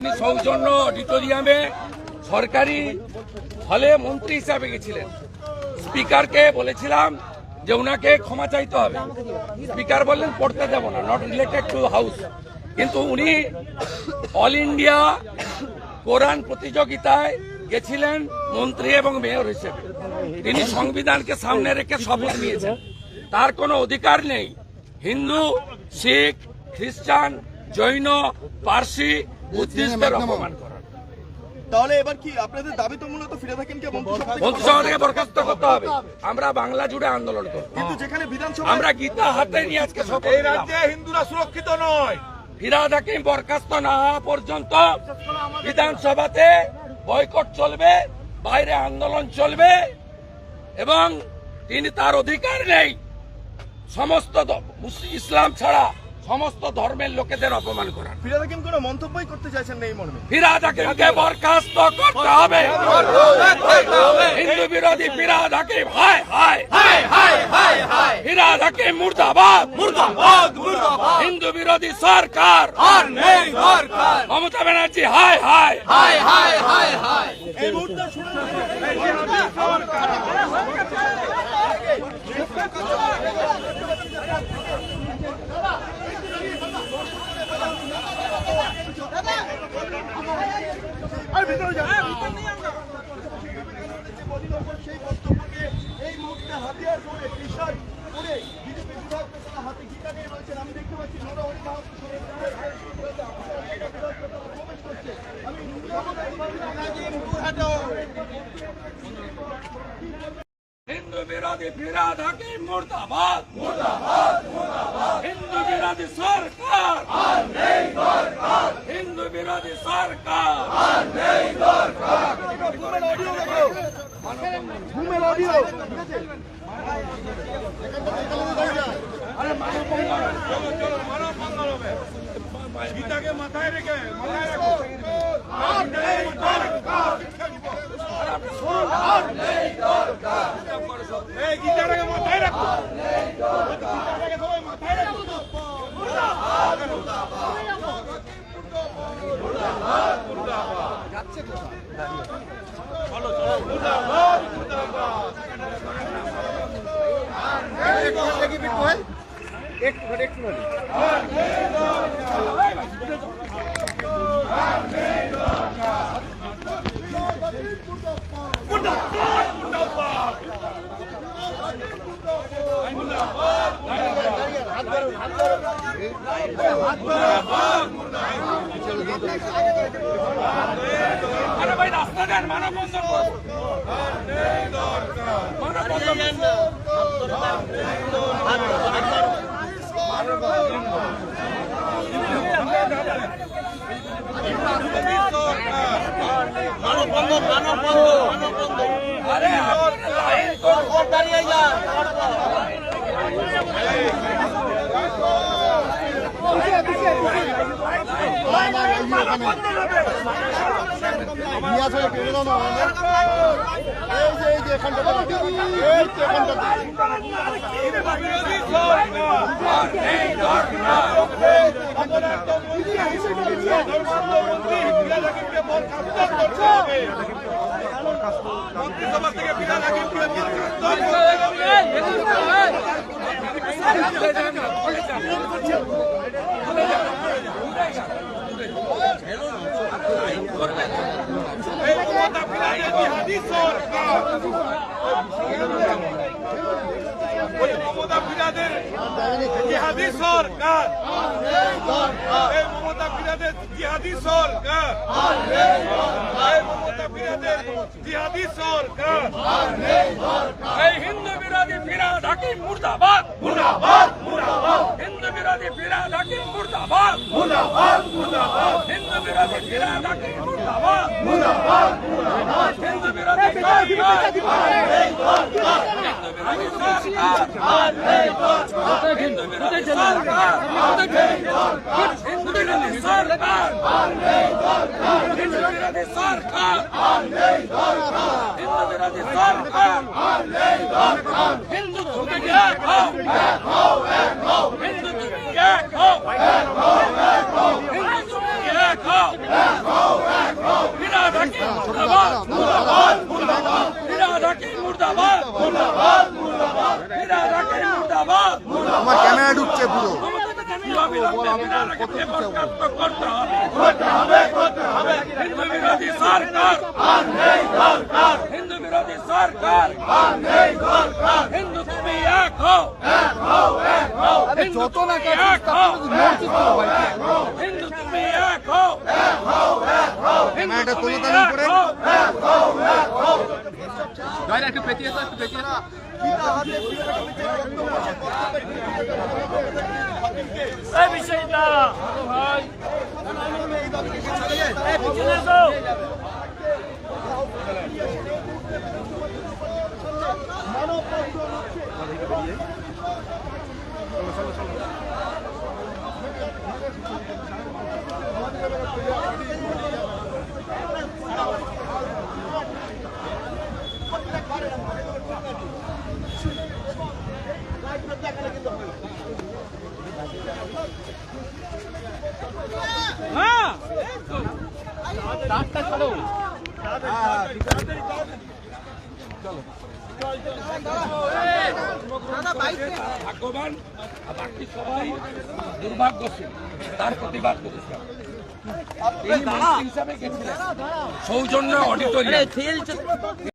সৌজন্য অডিটোরিয়ামে সরকারি হলে মন্ত্রী হিসাবে গেছিলেন। স্পিকারকে বলেছিলাম যে উনাকে ক্ষমা চাইতে হবে। স্পিকার বললেন পড়তে দেব না, নট রিলেটেড টু হাউস। কিন্তু উনি অল ইন্ডিয়া কোরআন প্রতিযোগিতায় গেছিলেন মন্ত্রী এবং মেয়র হিসেবে। তিনি সংবিধানকে সামনে রেখে শপথ নিয়েছেন। তার কোনো অধিকার নেই হিন্দু, শিখ, খ্রিস্টান, জৈন, পার্সি, বুদ্ধিস্টদের অপমান করার। তাহলে এবার কি আপনাদের দাবি তো মূলত ফিরে থাকেন মন্ত্রিসভা থেকে বরখাস্ত করতে হবে। আমরা বাংলা জুড়ে আন্দোলন করব, কিন্তু যেখানে বিধানসভা আমরা গীতা হাতে নিয়ে আজকে এই রাজ্যে হিন্দুরা সুরক্ষিত নয়। ফিরহাদ হাকিম বরখাস্ত না হওয়া পর্যন্ত বিধানসভাতে বয়কট চলবে, বাইরে আন্দোলন চলবে এবং তিনি তার অধিকার নেই সমস্ত ইসলাম ছাড়া সমস্ত ধর্মের লোকেদের অপমান করার। ফিরহাদ হাকিম কোনো মন্তব্যই করতে চাইছেন না এই মর্মে। ফিরহাদ হাকিমকে বরখাস্ত করতে হবে। হিন্দু বিরোধী ফিরহাদ হাকিম হায় হায় হায় হায় হায় হায়। ফিরহাদ হাকিম মুর্দাবাদ মুর্দাবাদ মুর্দাবাদ। হিন্দু বিরোধী সরকার আর নেই দরকার। মমতা ব্যানার্জি হায় হায় হায় হায় হায় হায়। এই মুহূর্তে সেই বক্তব্যকে এই মুহূর্তে হাতিয়ার করে টি-শার্ট পরে বিজেপি বিধায়ক হাতে গীতা নিয়ে রয়েছেন। আমি দেখতে পাচ্ছি নরহরি মাহাতো প্রবেশ করছে। আমি হিন্দু বিরোধী ফিরহাদ হাকিম মুর্দাবাদ মুর্দাবাদ মুর্দাবাদ। হিন্দু বিরোধী সরকার আর নেই দরকার। হিন্দু বিরোধী সরকার আর নেই দরকার। ঘুমের অডিও আরে মানব হবে গীতাকে মাথায় রেখে মাথায় রাখো। আর নেই দরকার। আর নেই দরকার। এই গীতাটাকে মাথায় রাখো। গীতাটাকে সবাই মাথায় রাখো। আরে ভাই রাস্তা দেন, মানববন্ধন করবো। আরে লাইন দাঁড়িয়ে যান। মন্ত্রিসভা থেকে ফিরহাদ হাকিমকে বরখাস্ত করতে হবে। এই মমতা ফিরহাদের জিহাদি সরকার। মমতা ফিরহাদের জিহাদি সরকার। এই মমতা ফিরহাদের জিহাদি সরকার। এই মমতা ফিরহাদের জিহাদি সরকার। এই হিন্দু বিরোধী ফিরহাদ হাকিম মুর্দাবাদ মুর্দাবাদ মুর্দাবাদ। হিন্দু বিরোধী ফিরহাদ হাকিম মুর্দাবাদ মুর্দাবাদ মুর্দাবাদ। হিন্দু বিরোধী ফিরহাদ হাকিম মুর্দাবাদ মুর্দাবাদ মুর্দাবাদ। হিন্দু বিরোধী সরকার আর নেই দরকার। হিন্দু বিরোধী সরকার আর নেই দরকার। হিন্দু বিরোধী সরকার আর নেই দরকার। হিন্দু বিরোধী সরকার আর নেই দরকার। হিন্দু বিরোধী সরকার আর নেই দরকার। হিন্দু বিরোধী সরকার আর নেই দরকার। হিন্দু তুমি এক হও এক হও এক হও। হিন্দু তুমি এক হও এক হও এক হও। হিন্দু তুমি এক এক হও ফিরহাদ হাকিম মুর্দাবাদ ফিরহাদ হাকিম মুর্দাবাদ ফিরহাদ হাকিম মুর্দাবাদ আমার ক্যামেরা ঢুকছে পুরো। হিন্দু বিরোধী সরকার হিন্দু বিরোধী সরকার হিন্দু তুমি এক হও যত না এক হও হিন্দু তুমি এক হও ক্যামেরাটা তোলো তার উপরে। গীতা হাতে ফিরে রেখেছে, বক্তব্য আছে, মানব বন্ধন হচ্ছে ভাগ্যবান আর বাকি সবাই দুর্ভাগ্যশীল, তার প্রতিবাদ করেছে। এই হিসাবে গেছিলেন সৌজন্য অডিটোরিয়াম।